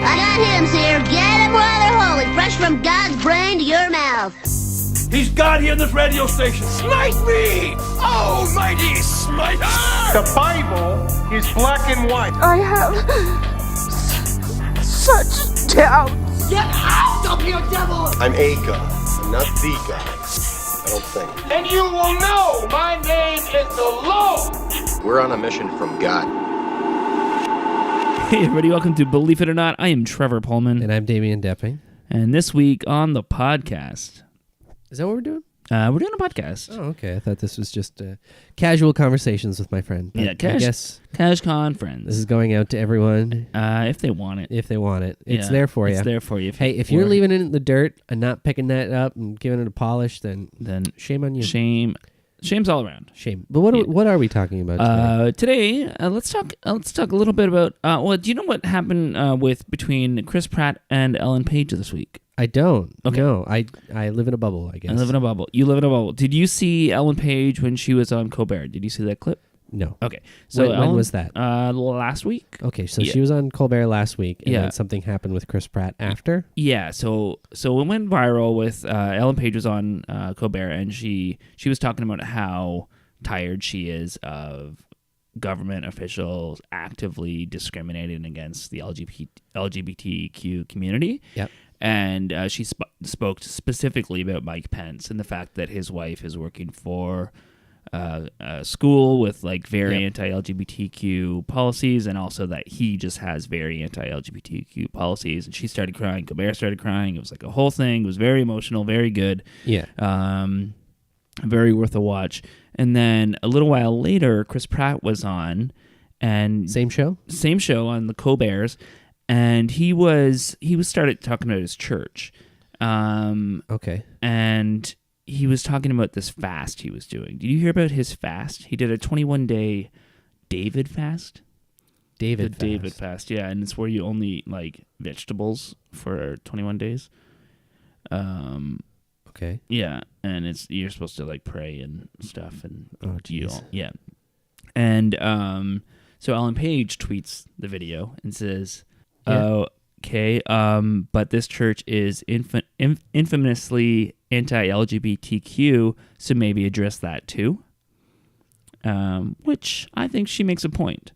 I got hymns here. Get them while they're holy, fresh from God's brain to your mouth. He's God here in this radio station. Smite me! Almighty smiter! The Bible is black and white. I have such doubts. Get out of here, devil! I'm a God. I'm not the God. I don't think. And you will know my name is the Lord! We're on a mission from God. Hey everybody, welcome to Believe It or Not. I am Trevor Poelman. And I'm Damien Doepping. And this week on the podcast... Is that what we're doing? We're doing a podcast. Oh, okay. I thought this was just casual conversations with my friend. But Yeah, I guess Cash Con friends. this is going out to everyone If they want it. if they want it. It's Yeah, there for you. It's there for you. Hey, if you're leaving it in the dirt and not picking that up and giving it a polish, then shame on you. Shame's all around. Shame. But what are we talking about today? Today, let's talk a little bit about. Do you know what happened between Chris Pratt and Ellen Page this week? I don't. Okay. No, I live in a bubble, I guess. I live in a bubble. You live in a bubble. Did you see Ellen Page when she was on Colbert? Did you see that clip? No. Okay. So when was that? Last week. Okay, so Yeah. she was on Colbert last week, and Yeah. then something happened with Chris Pratt after? Yeah, so it went viral with Ellen Page was on Colbert, and she was talking about how tired she is of government officials actively discriminating against the LGBTQ community. Yep. And she spoke specifically about Mike Pence and the fact that his wife is working for a school with like very anti-LGBTQ policies, and also that he just has very anti-LGBTQ policies. And she started crying. Colbert started crying. It was like a whole thing. It was very emotional, very good. Yeah. Very worth a watch. And then a little while later, Chris Pratt was on, and Same show on the Colberts, and he started talking about his church. Okay. And he was talking about this fast he was doing. Did you hear about his fast? He did a 21-day David fast. David fast, yeah, and it's where you only eat like vegetables for 21 days. Okay. Yeah, and you're supposed to like pray and stuff, and geez. Yeah. And so Ellen Page tweets the video and says, "Okay, but this church is infamously anti-LGBTQ, so maybe address that too." Which I think she makes a point.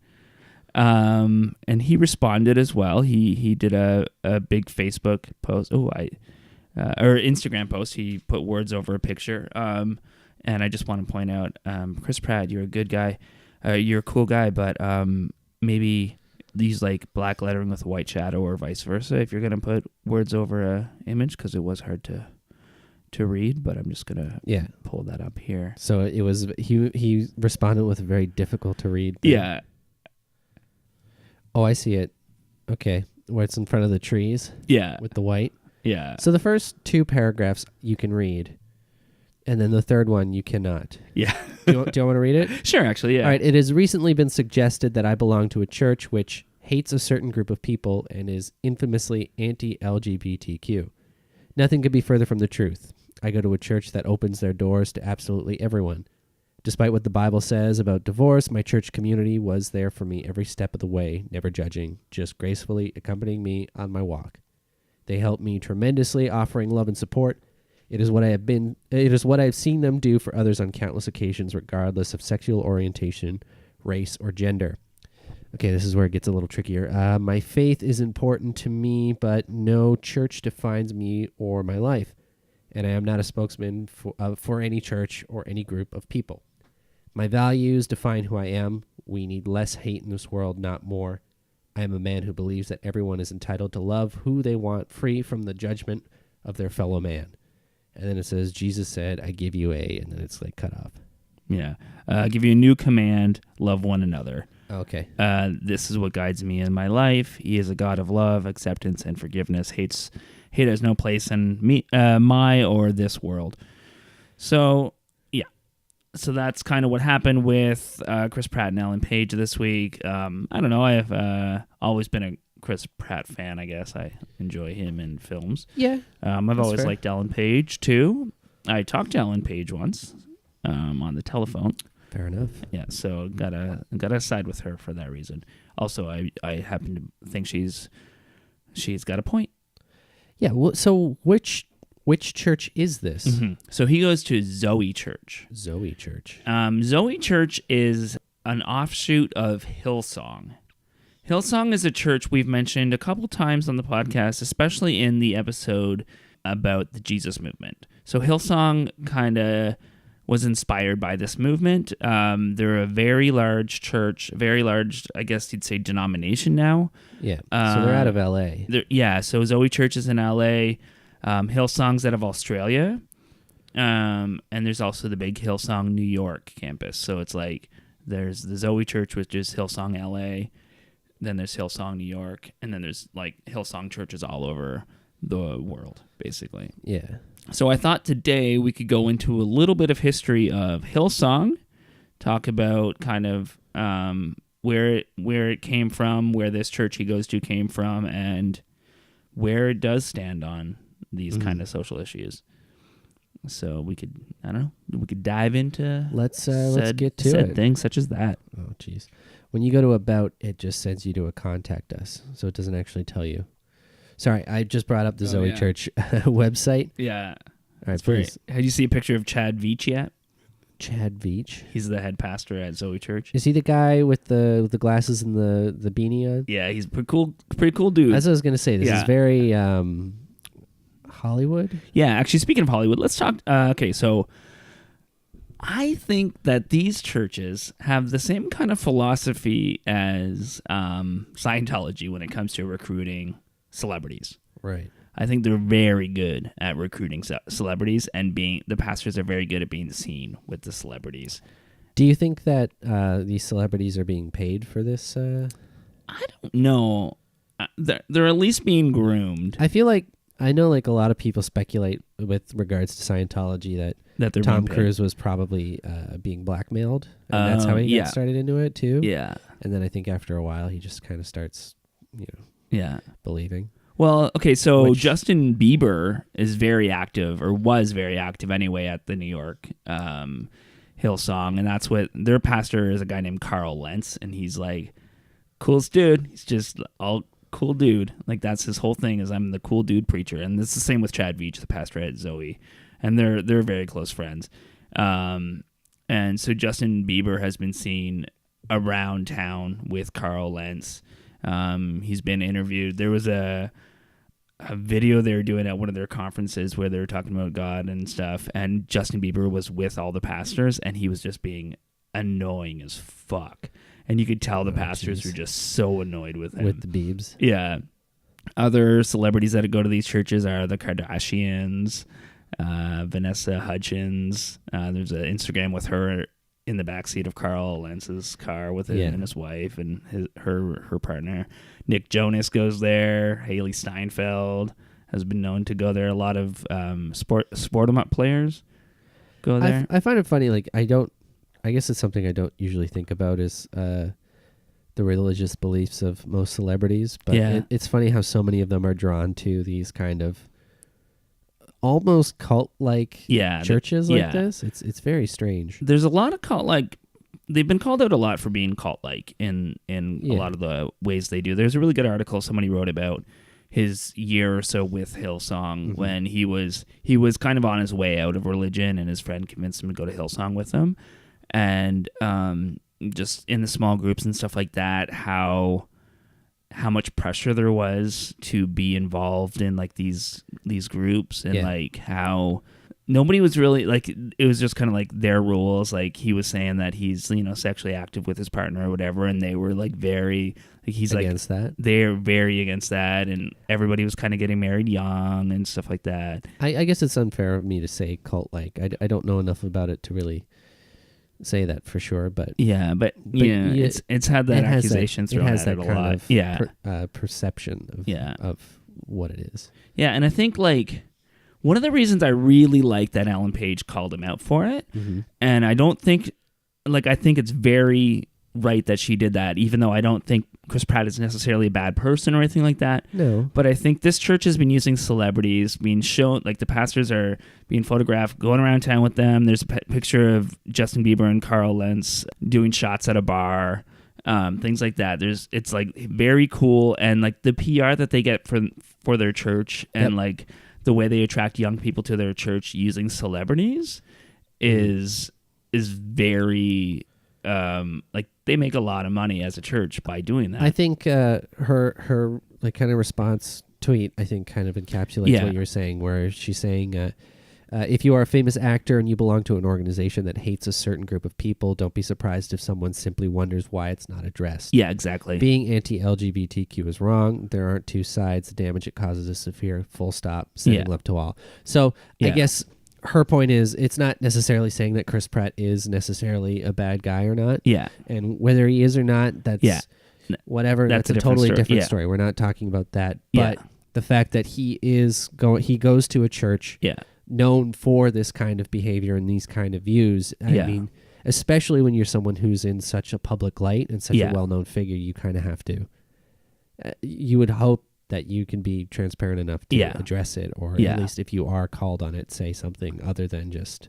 And he responded as well. He did a big Facebook post. Or Instagram post. He put words over a picture. And I just want to point out, Chris Pratt, you're a good guy. You're a cool guy, but maybe these like black lettering with a white shadow or vice versa if you're going to put words over a image, because it was hard to read, but I'm just going to pull that up here. So it was he responded with a very difficult to read thing. Yeah. Oh, I see it. Okay. Where it's in front of the trees? Yeah. With the white? Yeah. So the first two paragraphs you can read, and then the third one you cannot. Yeah. Do you want to read it? Sure, actually, yeah. All right. It has recently been suggested that I belong to a church which hates a certain group of people and is infamously anti-LGBTQ. Nothing could be further from the truth. I go to a church that opens their doors to absolutely everyone. Despite what the Bible says about divorce, my church community was there for me every step of the way, never judging, just gracefully accompanying me on my walk. They helped me tremendously, offering love and support. It is what I've seen them do for others on countless occasions, regardless of sexual orientation, race, or gender. Okay, this is where it gets a little trickier. My faith is important to me, but no church defines me or my life, and I am not a spokesman for any church or any group of people. My values define who I am. We need less hate in this world, not more. I am a man who believes that everyone is entitled to love who they want, free from the judgment of their fellow man. And then it says, Jesus said, I give you and then it's like cut off. Yeah. Give you a new command, love one another. Okay. This is what guides me in my life. He is a God of love, acceptance, and forgiveness. Hate has no place in me, my or this world. So, yeah. So that's kind of what happened with Chris Pratt and Ellen Page this week. I don't know. I've always been a Chris Pratt fan, I guess. I enjoy him in films. Yeah. I've always liked Ellen Page, too. I talked to Ellen Page once on the telephone. Fair enough. Yeah, so gotta side with her for that reason. Also, I happen to think she's she's got a point. Yeah. So which church is this? Mm-hmm. So he goes to Zoe Church. Zoe Church. Zoe Church is an offshoot of Hillsong. Hillsong is a church we've mentioned a couple times on the podcast, especially in the episode about the Jesus movement. So Hillsong kind of was inspired by this movement. They're a very large church, very large, I guess you'd say, denomination now. Yeah. So they're out of L.A. So Zoe Church is in L.A., Hillsong's out of Australia, and there's also the big Hillsong New York campus. So it's like there's the Zoe Church, which is Hillsong LA, then there's Hillsong New York, and then there's like Hillsong churches all over the world, basically. Yeah. So I thought today we could go into a little bit of history of Hillsong, talk about kind of where it came from, where this church he goes to came from, and where it does stand on these kind of social issues. So we could, we could dive into let's get to it. Things such as that. Oh, jeez. When you go to About, it just sends you to a Contact Us, so it doesn't actually tell you. Sorry, I just brought up the Zoe Church website. Yeah. All right, please. Have you seen a picture of Chad Veach yet? Chad Veach? He's the head pastor at Zoe Church. Is he the guy with the glasses and the beanie on? Yeah, he's pretty cool dude. As I was going to say, this is very Hollywood. Yeah, actually, speaking of Hollywood, let's talk. Okay, so I think that these churches have the same kind of philosophy as Scientology when it comes to recruiting celebrities. Right. I think they're very good at recruiting celebrities, and the pastors are very good at being seen with the celebrities. Do you think that these celebrities are being paid for this? I don't know. They're at least being groomed. I feel like I know like a lot of people speculate with regards to Scientology that Tom Cruise was probably being blackmailed, and that's how he got started into it too. Yeah. And then I think after a while he just kind of starts, believing. Well, okay, so Justin Bieber is very active, or was very active anyway, at the New York Hillsong, and that's what their pastor is, a guy named Carl Lentz, and he's like, coolest dude. He's just all cool dude. Like, that's his whole thing, is I'm the cool dude preacher. And it's the same with Chad Veach, the pastor at Zoe, and they're very close friends. And so Justin Bieber has been seen around town with Carl Lentz. He's been interviewed. There was a video they were doing at one of their conferences where they were talking about God and stuff, and Justin Bieber was with all the pastors, and he was just being annoying as fuck. And you could tell the pastors were just so annoyed with him. With the Biebs. Yeah. Other celebrities that go to these churches are the Kardashians, Vanessa Hudgens. There's an Instagram with her in the backseat of Carl Lentz's car with him and his wife and her partner. Nick Jonas goes there. Haley Steinfeld has been known to go there. A lot of sport-em-up players go there. I find it funny. Like, I guess it's something I don't usually think about is the religious beliefs of most celebrities. But it's funny how so many of them are drawn to these kind of almost cult-like churches like this. It's very strange. There's a lot of cult-like. They've been called out a lot for being cult-like in a lot of the ways they do. There's a really good article somebody wrote about his year or so with Hillsong when he was kind of on his way out of religion, and his friend convinced him to go to Hillsong with him, and just in the small groups and stuff like that, how much pressure there was to be involved in like these groups, and like how nobody was really like, it was just kind of like their rules. Like, he was saying that he's, sexually active with his partner or whatever, and they were like very, like, he's against like, that. They're very against that, and everybody was kind of getting married young and stuff like that. I guess it's unfair of me to say cult-like. I don't know enough about it to really say that for sure, but it's had that accusation thrown at it a lot. Perception of what it is. Yeah, and I think like one of the reasons I really like that Ellen Page called him out for it, and I think it's very right that she did that, even though I don't think Chris Pratt is necessarily a bad person or anything like that. No. But I think this church has been using celebrities, being shown, like the pastors are being photographed, going around town with them. There's a picture of Justin Bieber and Carl Lentz doing shots at a bar. things like that. It's like very cool, and like the PR that they get for their church, and like the way they attract young people to their church using celebrities is very like they make a lot of money as a church by doing that. I think her like kind of response tweet, I think, kind of encapsulates what you were saying, where she's saying, if you are a famous actor and you belong to an organization that hates a certain group of people, don't be surprised if someone simply wonders why it's not addressed. Yeah, exactly. Being anti-LGBTQ is wrong. There aren't two sides. The damage it causes is severe. Full stop. Sending love to all. So I guess her point is, it's not necessarily saying that Chris Pratt is necessarily a bad guy or not. Yeah. And whether he is or not, that's whatever. That's a totally different story. We're not talking about that. But the fact that he goes to a church known for this kind of behavior and these kind of views. I mean, especially when you're someone who's in such a public light and such a well-known figure, you kind of have to. You would hope that you can be transparent enough to address it, or at least if you are called on it, say something other than just.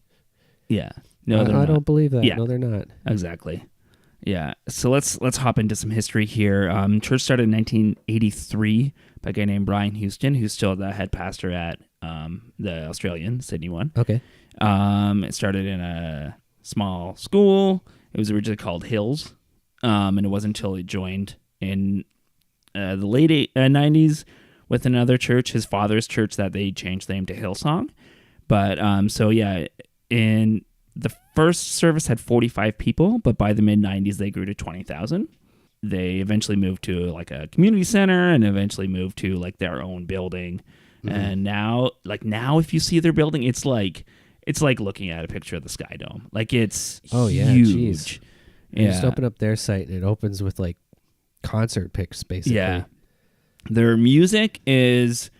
Yeah. No, I don't believe that. Yeah. No, they're not. Exactly. Yeah. So let's hop into some history here. Church started in 1983 by a guy named Brian Houston, who's still the head pastor at the Australian Sydney one. Okay. It started in a small school. It was originally called Hills, and it wasn't until he joined in the late 90s with another church, his father's church, that they changed the name to Hillsong. But in the first service had 45 people, but by the mid-90s they grew to 20,000. They eventually moved to like a community center, and eventually moved to like their own building. Mm-hmm. And now if you see their building, it's like looking at a picture of the Sky Dome. Like it's huge. Geez. You just open up their site and it opens with like concert pics, basically. Yeah. Their music is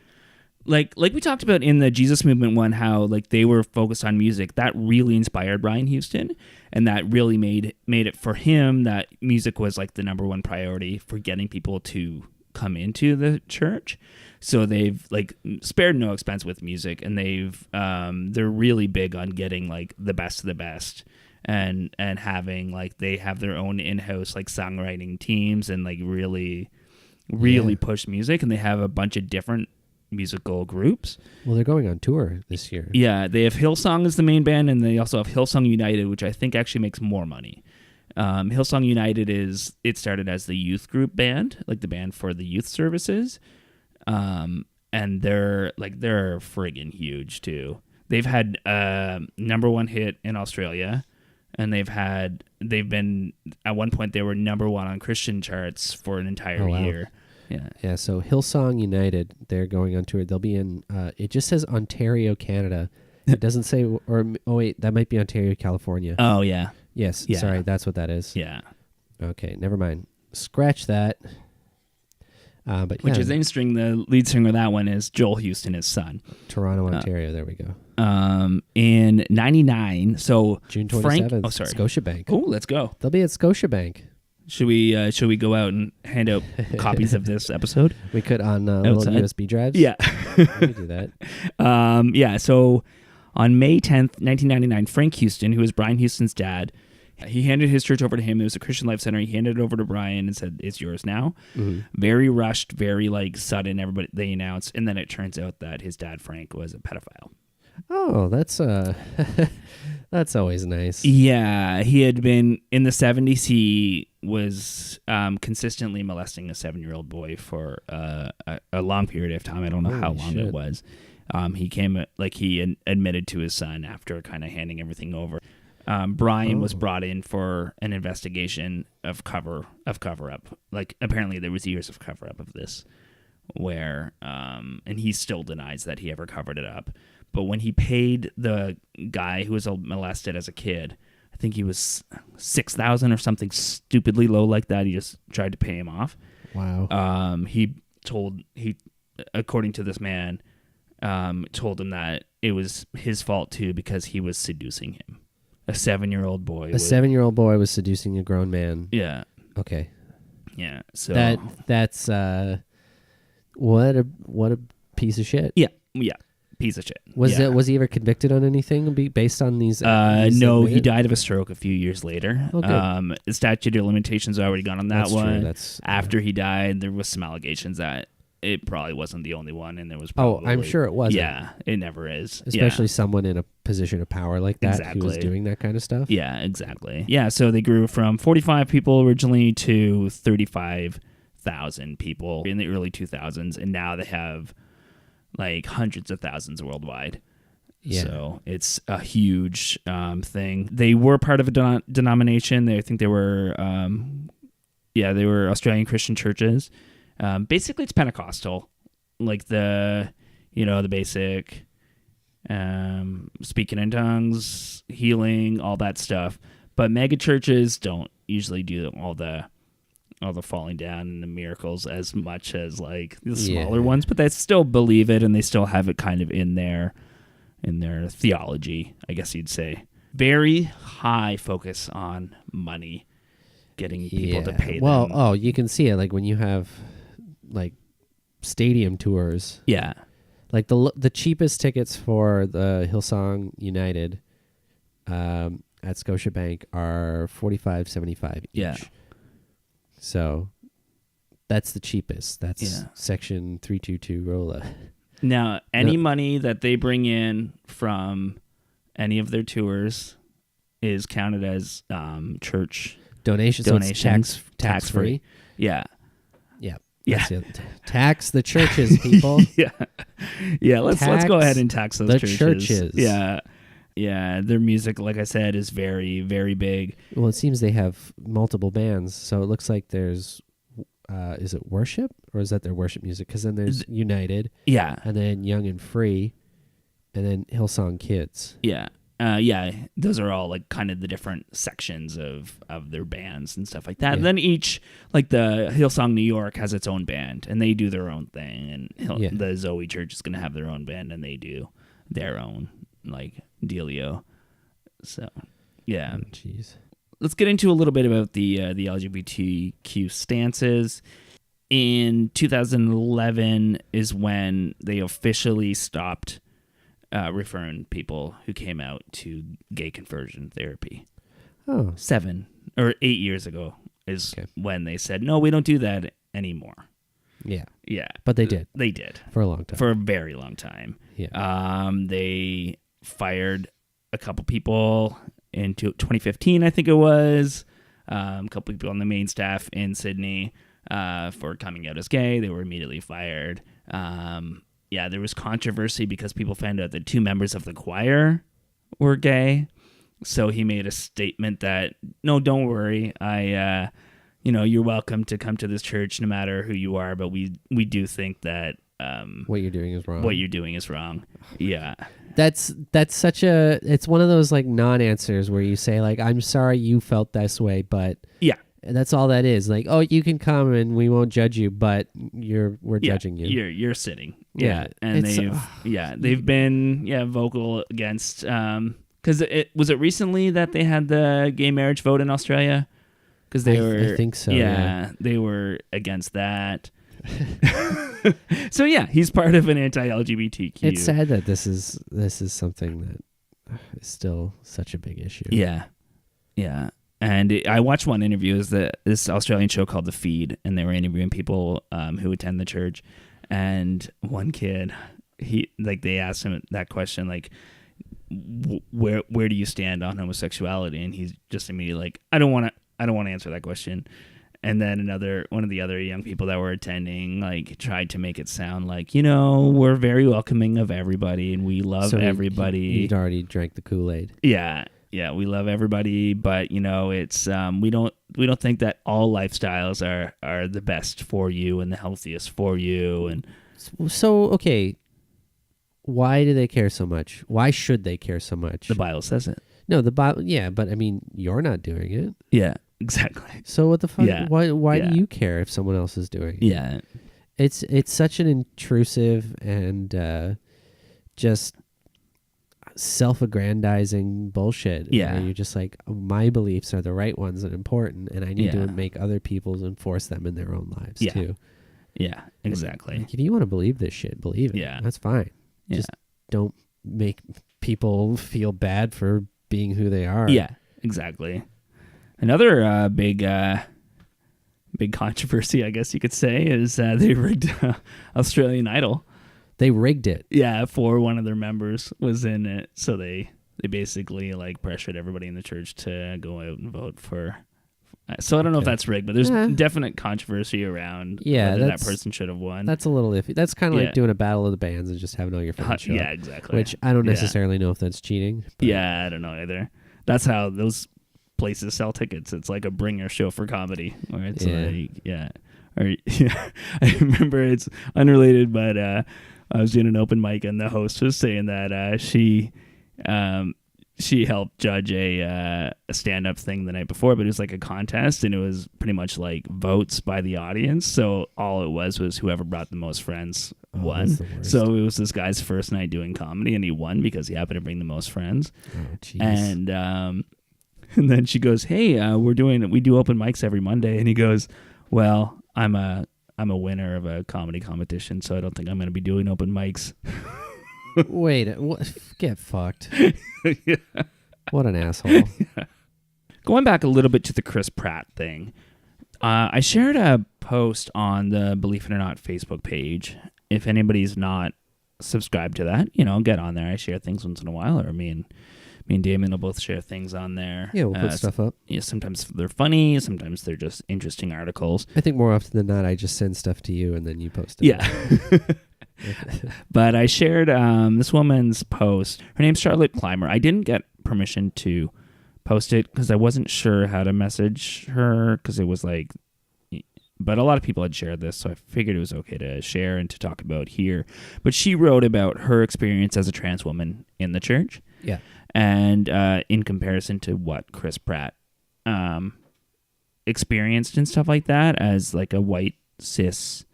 like we talked about in the Jesus Movement one, how like they were focused on music. That really inspired Brian Houston, and that really made it for him that music was like the number one priority for getting people to come into the church. So they've like spared no expense with music, and they're really big on getting like the best of the best, and having like they have their own in-house like songwriting teams, and like really push music, and they have a bunch of different musical groups. Well, they're going on tour this year. Yeah, they have Hillsong as the main band, and they also have Hillsong United, which I think actually makes more money. Hillsong United it started as the youth group band, like the band for the youth services. And they're friggin' huge too. They've had number one hit in Australia, and they've been at one point they were number one on Christian charts for an entire year. Yeah. So Hillsong United, they're going on tour. They'll be in. It just says Ontario, Canada. It doesn't say. That might be Ontario, California. Oh yeah. Yes. Yeah. Sorry, that's what that is. Yeah. Okay. Never mind. Scratch that. Which is interesting. The lead singer of that one is Joel Houston, his son. Toronto, Ontario. There we go. In '99, so June 27th. Scotiabank. Oh, let's go. They'll be at Scotiabank. Should we go out and hand out copies of this episode? We could on little USB drives. Yeah, we could do that. So on May 10th, 1999, Frank Houston, who is Brian Houston's dad, he handed his church over to him. It was a Christian Life Center. He handed it over to Brian and said, "It's yours now." Mm-hmm. Very rushed, very like sudden. Everybody they announced, and then it turns out that his dad Frank was a pedophile. Oh, that's that's always nice. Yeah, he had been in the 70s. He was consistently molesting a 7-year-old boy for a long period of time. I don't know how long it was. He admitted to his son after kind of handing everything over. Brian was brought in for an investigation of cover up. Like apparently there was years of cover up of this, where and he still denies that he ever covered it up. But when he paid the guy who was molested as a kid, I think he was $6,000 or something stupidly low like that. He just tried to pay him off. Wow. He according to this man, told him that it was his fault too because he was seducing him. A 7-year-old boy. A 7-year-old boy was seducing a grown man. Yeah. Okay. Yeah. So that's what a piece of shit. Yeah. Yeah. piece of shit. Was he ever convicted on anything based on these? No, he died of a stroke a few years later. Oh, good. The statute of limitations already gone on that That's one. true. That's after he died, there was some allegations that it probably wasn't the only one, and there was probably, I'm sure it wasn't. Yeah, it never is. Especially someone in a position of power like that who was doing that kind of stuff. Yeah, exactly. Yeah, so they grew from 45 people originally to 35,000 people in the early 2000s, and now they have like hundreds of thousands worldwide. Yeah. So it's a huge thing. They were part of a denomination. I think they were, they were Australian Christian churches. Basically, it's Pentecostal, like the basic speaking in tongues, healing, all that stuff. But mega churches don't usually do all the falling down and the miracles as much as like the smaller ones. But they still believe it, and they still have it kind of in their theology, I guess you'd say. Very high focus on money, getting people to pay them. Well, you can see it like when you have like stadium tours. Yeah. Like the cheapest tickets for the Hillsong United at Scotiabank are $45.75 each. Yeah. So that's the cheapest. That's section 322 Rolla. Now, any money that they bring in from any of their tours is counted as church donations. So it's tax free. Yeah. Yeah. Tax the churches, people. Yeah. Let's go ahead and tax those churches. Yeah. Their music, like I said, is very, very big. Well, it seems they have multiple bands, so it looks like there's. Is it worship, or is that their worship music? Because then there's United, and then Young and Free, and then Hillsong Kids. Those are all like kind of the different sections of their bands and stuff like that. And then each, like the Hillsong New York has its own band, and they do their own thing, and the Zoe Church is going to have their own band, and they do their own like dealio. So, yeah. Jeez. Let's get into a little bit about the LGBTQ stances. In 2011 is when they officially stopped referring people who came out to gay conversion therapy. 7 or 8 years ago is when they said, no, we don't do that anymore. Yeah. But they did. They did. For a long time. For a very long time. Yeah. They fired a couple people in 2015, I think it was. A couple people on the main staff in Sydney for coming out as gay. They were immediately fired. There was controversy because people found out that 2 members of the choir were gay. So he made a statement that, no, don't worry. You're welcome to come to this church no matter who you are, but we do think that what you're doing is wrong. What you're doing is wrong. Yeah. That's such a, it's one of those like non-answers where you say like, I'm sorry you felt this way, but that's all that is. Like, oh, you can come and we won't judge you, but we're judging you. You're sitting. Yeah. And they've been vocal against because was it recently that they had the gay marriage vote in Australia? Because I think so. Yeah, they were against that. So he's part of an anti-LGBTQ. It's sad that this is something that is still such a big issue. Yeah. And I watched one interview. Is this Australian show called The Feed, and they were interviewing people who attend the church. And one kid, they asked him that question, like, where do you stand on homosexuality? And he's just immediately like, I don't want to answer that question. And then one of the other young people that were attending, like, tried to make it sound like, we're very welcoming of everybody and we love everybody. He'd already drank the Kool-Aid. Yeah, we love everybody, but it's we don't think that all lifestyles are the best for you and the healthiest for you. And so, okay, why do they care so much? Why should they care so much? The Bible says it. No, the Bible, but I mean, you're not doing it. Yeah. Exactly. So what the fuck? Yeah. Why do you care if someone else is doing it? Yeah. It's such an intrusive and just self-aggrandizing bullshit. Yeah. Where you're just like, my beliefs are the right ones and important, and I need to make other people's enforce them in their own lives too. Yeah, exactly. Like, if you want to believe this shit, believe it. Yeah. That's fine. Yeah. Just don't make people feel bad for being who they are. Yeah, exactly. Another big controversy, I guess you could say, is they rigged Australian Idol. They rigged it. Yeah, for one of their members was in it, so they basically like pressured everybody in the church to go out and vote for. So I don't know if that's rigged, but there's definite controversy around whether that person should have won. That's a little iffy. That's kind of like doing a battle of the bands and just having all your friends show up. Yeah, exactly. Which I don't necessarily know if that's cheating. But. Yeah, I don't know either. That's how those places sell tickets. It's like a bringer show for comedy, where it's I remember, it's unrelated, but I was doing an open mic and the host was saying that she helped judge a stand-up thing the night before, but it was like a contest, and it was pretty much like votes by the audience. So all it was whoever brought the most friends won. So it was this guy's first night doing comedy, and he won because he happened to bring the most friends. Oh, jeez. And then she goes, "Hey, we do open mics every Monday," and he goes, "Well, I'm a winner of a comedy competition, so I don't think I'm going to be doing open mics." Wait, get fucked. Yeah. What an asshole. Yeah. Going back a little bit to the Chris Pratt thing, I shared a post on the Believe It or Not Facebook page. If anybody's not subscribed to that, get on there. I share things once in a while, or me and Damien will both share things on there. Yeah, we'll put stuff up. Yeah, sometimes they're funny, sometimes they're just interesting articles. I think more often than not, I just send stuff to you and then you post it. Yeah. But I shared this woman's post. Her name's Charlotte Clymer. I didn't get permission to post it because I wasn't sure how to message her, because it was like, but a lot of people had shared this, so I figured it was okay to share and to talk about here. But she wrote about her experience as a trans woman in the church. Yeah. And in comparison to what Chris Pratt experienced and stuff like that as like a white, cis,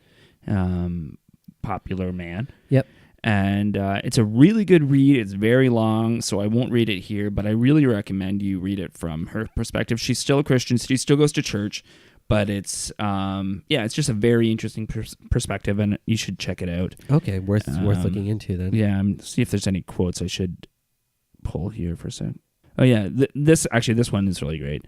popular man. Yep. And it's a really good read. It's very long, so I won't read it here, but I really recommend you read it from her perspective. She's still a Christian. She still goes to church, but it's it's just a very interesting perspective, and you should check it out. Okay, worth looking into then. Yeah, see if there's any quotes I should pull here for a second. Oh yeah, this one is really great.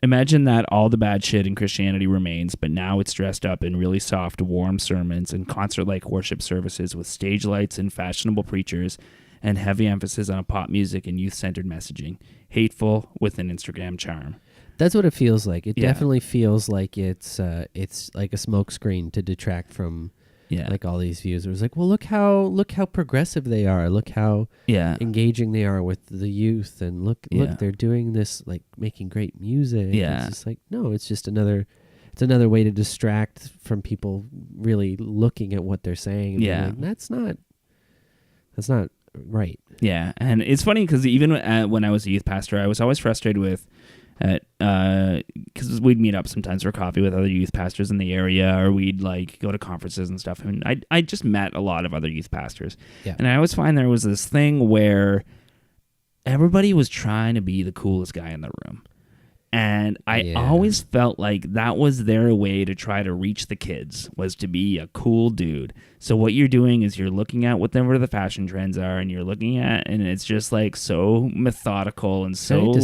Imagine that all the bad shit in Christianity remains, but now it's dressed up in really soft, warm sermons and concert-like worship services with stage lights and fashionable preachers and heavy emphasis on pop music and youth-centered messaging. Hateful with an Instagram charm. That's what it feels like. It definitely feels like it's like a smokescreen to detract from like all these views. It was like, well, look how progressive they are. Look how engaging they are with the youth, and look they're doing this, like making great music. Yeah. It's just like, no, it's just another way to distract from people really looking at what they're saying. And being like, that's not right. Yeah, and it's funny because even when I was a youth pastor, I was always frustrated with because we'd meet up sometimes for coffee with other youth pastors in the area, or we'd like go to conferences and stuff, and I just met a lot of other youth pastors, and I always find there was this thing where everybody was trying to be the coolest guy in the room, and I always felt like that was their way to try to reach the kids, was to be a cool dude. So what you're doing is you're looking at whatever the fashion trends are, and you're looking at, and it's just like so methodical and so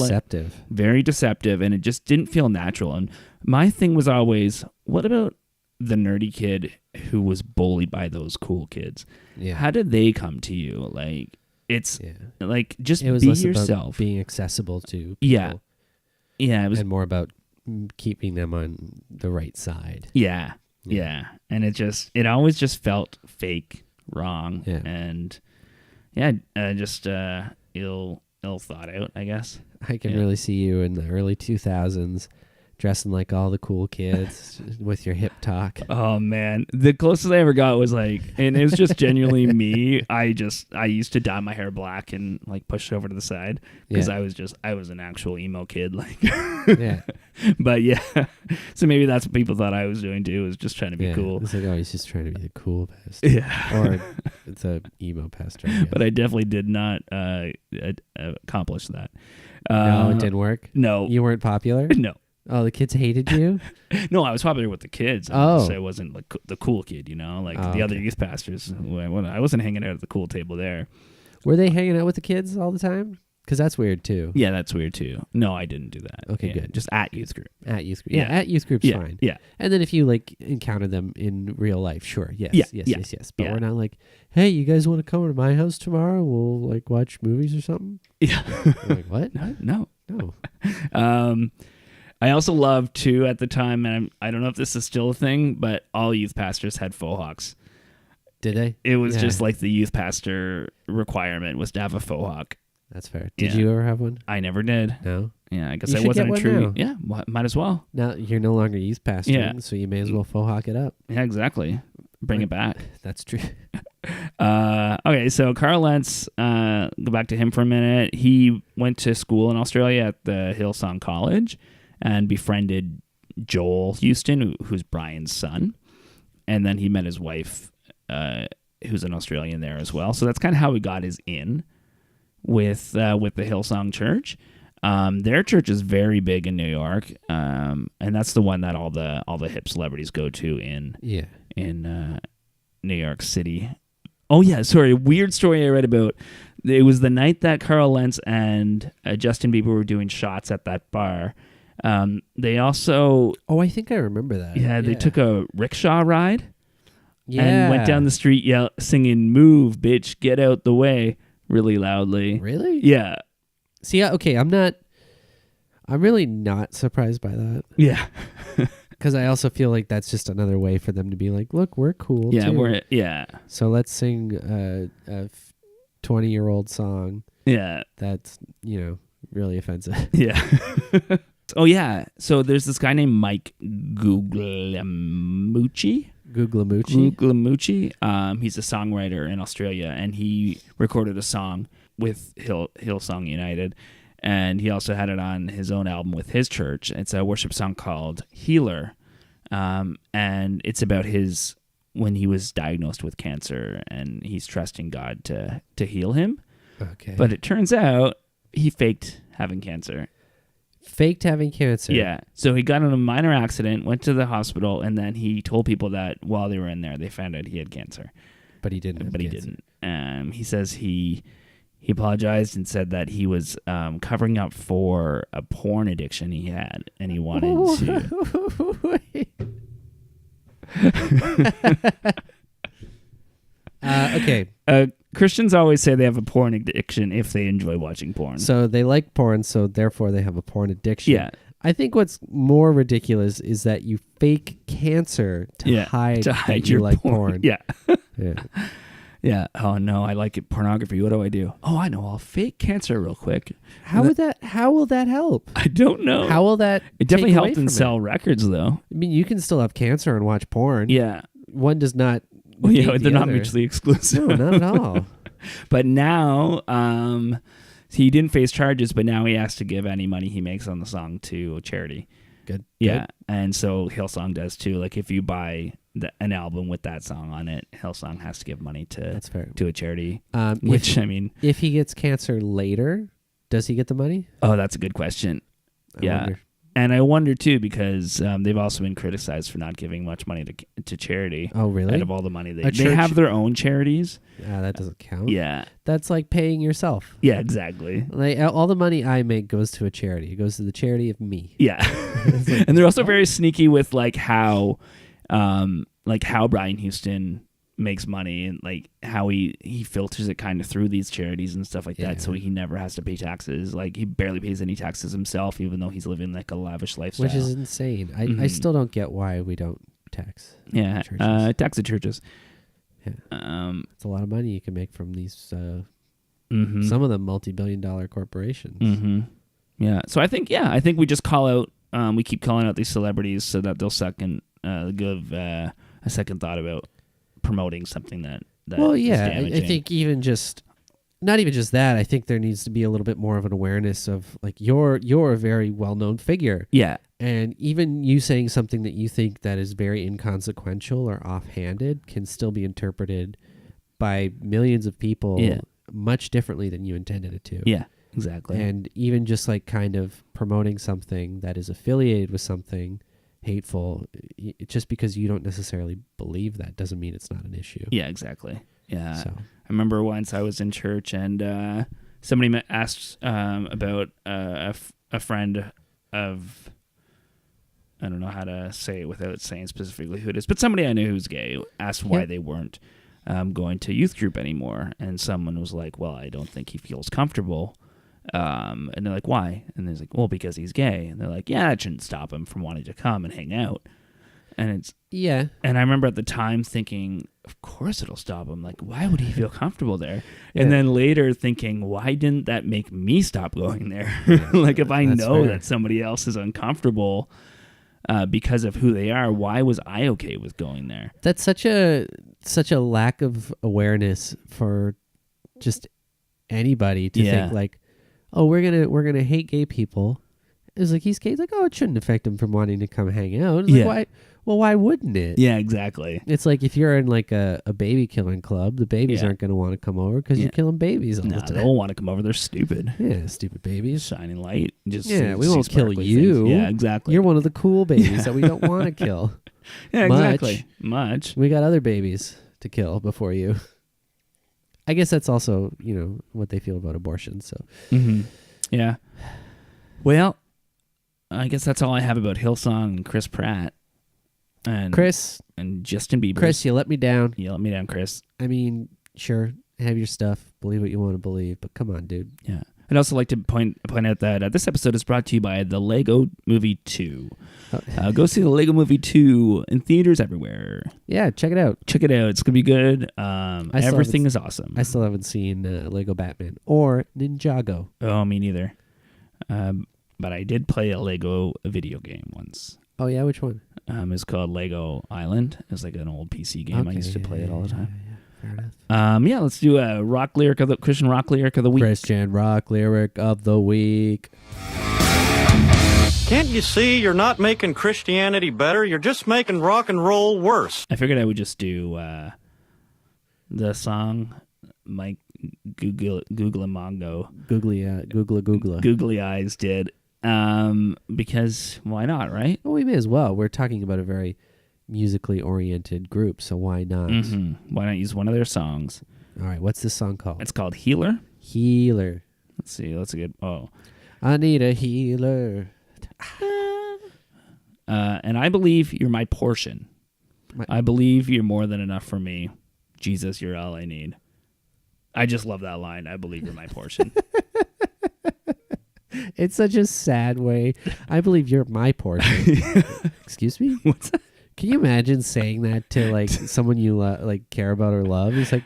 very deceptive, and it just didn't feel natural. And my thing was always, what about the nerdy kid who was bullied by those cool kids? Yeah. How did they come to you? Like, it's like, just it was be less yourself. About being accessible to Yeah, people. it was, and more about keeping them on the right side. Yeah. And it always just felt fake, wrong, and just ill thought out, I guess. I can really see you in the early 2000s dressing like all the cool kids with your hip talk. Oh man, the closest I ever got was like, and it was just genuinely me. I used to dye my hair black and like push it over to the side because I was an actual emo kid, like. But so maybe that's what people thought I was doing too, was just trying to be cool. It's like, oh, he's just trying to be the cool pastor. Or it's a emo pastor. But I definitely did not accomplish that. No, it didn't work? No. You weren't popular? No. Oh, the kids hated you? No, I was popular with the kids. I wasn't like the cool kid, like the other youth pastors. I wasn't hanging out at the cool table there. Were they hanging out with the kids all the time? Because that's weird too. Yeah, that's weird too. No, I didn't do that. Okay, Yeah, good. Just at youth group. At youth group. Yeah. Yeah, at youth group's Yeah, fine. yeah. And then if you like encounter them in real life, sure. Yes. Yeah, Yes. yeah, Yes. Yes. But yeah. we're not like, hey, you guys want to come to my house tomorrow? We'll like watch movies or something. Yeah. I'm like, what? No. No. I also loved too at the time, and I don't know if this is still a thing, but all youth pastors had faux hawks. Did they? It was Yeah. just like the youth pastor requirement was to have a faux hawk. That's fair. Did Yeah. you ever have one? I never did. No. Yeah, I guess You I should wasn't get a one true. now. Yeah, might as well. Now you're no longer youth pastor, Yeah. so you may as well faux hawk it up. Yeah, exactly. Bring it back. That's true. Okay, so Carl Lentz, go back to him for a minute. He went to school in Australia at the Hillsong College and befriended Joel Houston, who's Brian's son. And then he met his wife, who's an Australian there as well. So that's kind of how he got his in with the Hillsong Church. Their church is very big in New York, and that's the one that all the hip celebrities go to in New York City. Oh yeah, sorry. Weird story I read about. It was the night that Carl Lentz and Justin Bieber were doing shots at that bar. They also Oh, I think I remember that. they took a rickshaw ride Yeah. and went down the street singing "Move, bitch, get out the way" really loudly. Really? Yeah. See, okay, I'm really not surprised by that. Yeah. Because I also feel like that's just another way for them to be like, look, we're cool. Yeah, too. yeah. So let's sing a 20-year-old song Yeah. that's, really offensive. Yeah. Oh, yeah. So there's this guy named Mike Guglielmucci. Guglielmucci. He's a songwriter in Australia, and he recorded a song with Hillsong United, and he also had it on his own album with his church. It's a worship song called Healer, and it's about when he was diagnosed with cancer, and he's trusting God to heal him. Okay. But it turns out he faked having cancer. Faked having cancer. Yeah. So he got in a minor accident, went to the hospital, and then he told people that while they were in there, they found out he had cancer. But he didn't. He didn't. He says he apologized and said that he was covering up for a porn addiction he had, and he wanted to. Okay. Christians always say they have a porn addiction if they enjoy watching porn. So they like porn, so therefore they have a porn addiction. Yeah. I think what's more ridiculous is that you fake cancer to hide that you your like porn. Yeah. Yeah. Yeah. Oh no, I like pornography. What do I do? Oh, I know. I'll fake cancer real quick. How will that help? I don't know. How will that It definitely take away helped them from sell it? records, though. I mean, you can still have cancer and watch porn. Yeah. One does not. Well, yeah, negate they're the not other. mutually exclusive. No, not at all. But now, he didn't face charges, but now he has to give any money he makes on the song to a charity. Good. Yeah, and so Hillsong does too. Like if you buy an album with that song on it, Hillsong has to give money That's fair. to a charity. If I mean, if he gets cancer later, does he get the money? oh, that's a good question. I wonder. And I wonder too because they've also been criticized for not giving much money to charity. Oh, really? Out of all the money they church- have their own charities. That doesn't count. Yeah, That's like paying yourself. yeah, exactly. Like all the money I make goes to a charity. It goes to the charity of me. Yeah, and they're also very sneaky with like how Brian Houston makes money and like how he filters it kind of through these charities and stuff like that, so he never has to pay taxes. Like he barely pays any taxes himself, even though he's living like a lavish lifestyle. Which is insane. I still don't get why we don't tax. churches. Tax the churches. Yeah. It's a lot of money you can make from these. Some of them multi-billion-dollar corporations. Mm-hmm. Yeah. So I think we just call out. We keep calling out these celebrities so that they'll give a second thought about promoting something that Well, is yeah, I damaging. think not even just that. I think there needs to be a little bit more of an awareness of like you're a very well-known figure. Yeah. And even you saying something that you think that is very inconsequential or offhanded can still be interpreted by millions of people much differently than you intended it to. Yeah, exactly. And even just like kind of promoting something that is affiliated with something hateful, just because you don't necessarily believe that doesn't mean it's not an issue. Yeah, exactly. Yeah. So. I remember once I was in church and somebody asked about a friend of, I don't know how to say it without saying specifically who it is, but somebody I knew who's gay asked why they weren't going to youth group anymore. And someone was like, well, I don't think he feels comfortable. And they're like, why? And they're like, well, because he's gay. And they're like, yeah, it shouldn't stop him from wanting to come and hang out. And it's, yeah. And I remember at the time thinking, of course it'll stop him. Like, why would he feel comfortable there? Yeah. And then later thinking, why didn't that make me stop going there? Like, if I know that somebody else is uncomfortable because of who they are, why was I okay with going there? That's such a lack of awareness for just anybody to think like, oh, we're gonna hate gay people. It's like, he's gay. It's like, oh, it shouldn't affect him from wanting to come hang out. It's like, why? Well, why wouldn't it? Yeah, exactly. It's like if you're in like a baby killing club, the babies aren't going to want to come over because you're killing babies all the time. They don't want to come over. They're stupid. Yeah, stupid babies. Shining light. Just we won't kill you. Things. Yeah, exactly. You're one of the cool babies that we don't want to kill. Yeah, exactly. Much. We got other babies to kill before you. I guess that's also, what they feel about abortion. So, yeah. Well, I guess that's all I have about Hillsong and Chris Pratt. And Chris and Justin Bieber. Chris, you let me down. You let me down, Chris. I mean, sure, have your stuff, believe what you want to believe, but come on, dude. Yeah. I'd also like to point out that this episode is brought to you by the Lego Movie 2. Go see the Lego Movie 2 in theaters everywhere. Yeah, check it out. Check it out. It's going to be good. Everything is awesome. I still haven't seen Lego Batman or Ninjago. Oh, me neither. But I did play a Lego video game once. Oh, yeah? Which one? It's called Lego Island. It's like an old PC game. I used to play it all the time. Fair enough. Let's do a Christian rock lyric of the week. Christian rock lyric of the week. Can't you see you're not making Christianity better? You're just making rock and roll worse. I figured I would just do the song Mike Googly Eyes did. Because why not, right? Well, we may as well. We're talking about a very musically oriented group, so why not? Mm-hmm. Why not use one of their songs? All right, what's this song called? It's called Healer. Healer. Let's see. That's a good. Oh, I need a healer. And I believe you're my portion. I believe you're more than enough for me. Jesus, you're all I need. I just love that line. I believe you're my portion. It's such a sad way. I believe you're my portion. Excuse me? What's that? Can you imagine saying that to like someone you care about or love? It's like,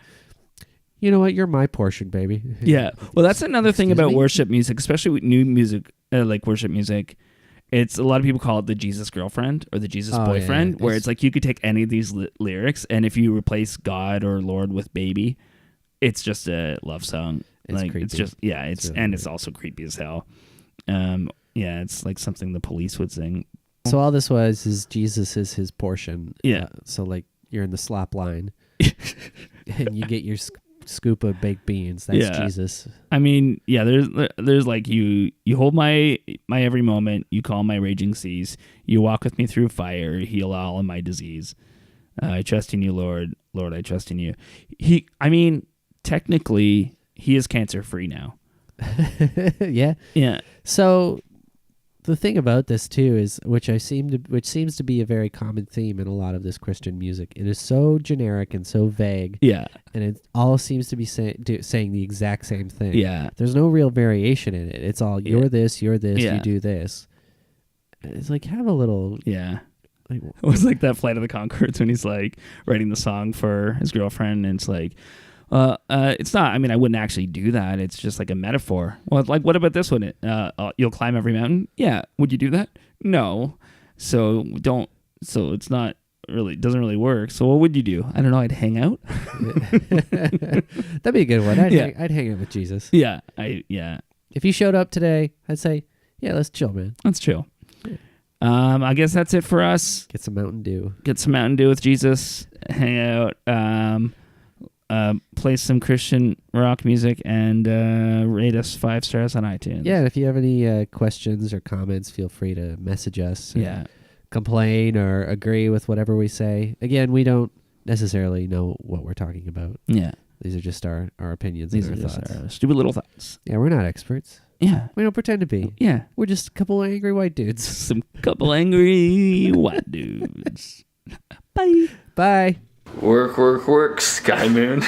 you know what? You're my portion, baby. Yeah. Well, that's another thing about worship music, especially with new music, like worship music. It's a lot of people call it the Jesus girlfriend or the Jesus boyfriend, where it's like you could take any of these lyrics, and if you replace God or Lord with baby, it's just a love song. It's like creepy. It's just it's really and it's also creepy as hell. It's like something the Police would sing. So all this is Jesus is his portion. Yeah. So like you're in the slop line, and you get your scoop of baked beans. That's Jesus. I mean, there's like you hold my every moment. You calm my raging seas. You walk with me through fire. Heal all of my disease. I trust in you, Lord. Lord, I trust in you. Technically, he is cancer free now. Yeah. Yeah. So the thing about this too is, which seems to be a very common theme in a lot of this Christian music. It is so generic and so vague. Yeah. And it all seems to be saying the exact same thing. Yeah. There's no real variation in it. It's all you're this, you do this. It's like, have a little. Yeah. It was like that Flight of the Conchords when he's like writing the song for his girlfriend, and it's like, it's not. I mean, I wouldn't actually do that. It's just like a metaphor. Well, like, what about this one? You'll climb every mountain. Yeah. Would you do that? No. So don't. So it's not really. Doesn't really work. So what would you do? I don't know. I'd hang out. That'd be a good one. I'd hang out with Jesus. Yeah. If he showed up today, I'd say, yeah, let's chill, man. Let's chill. I guess that's it for us. Get some Mountain Dew. Get some Mountain Dew with Jesus. Hang out. Play some Christian rock music, and rate us 5 stars on iTunes. Yeah, and if you have any questions or comments, feel free to message us. Yeah. Complain or agree with whatever we say. Again, we don't necessarily know what we're talking about. Yeah. These are just our opinions These and are our just thoughts. our stupid little thoughts. Yeah, we're not experts. Yeah. We don't pretend to be. Yeah. We're just a couple of angry white dudes. Some couple angry white dudes. Bye. Bye. Work, work, work, Sky Moon.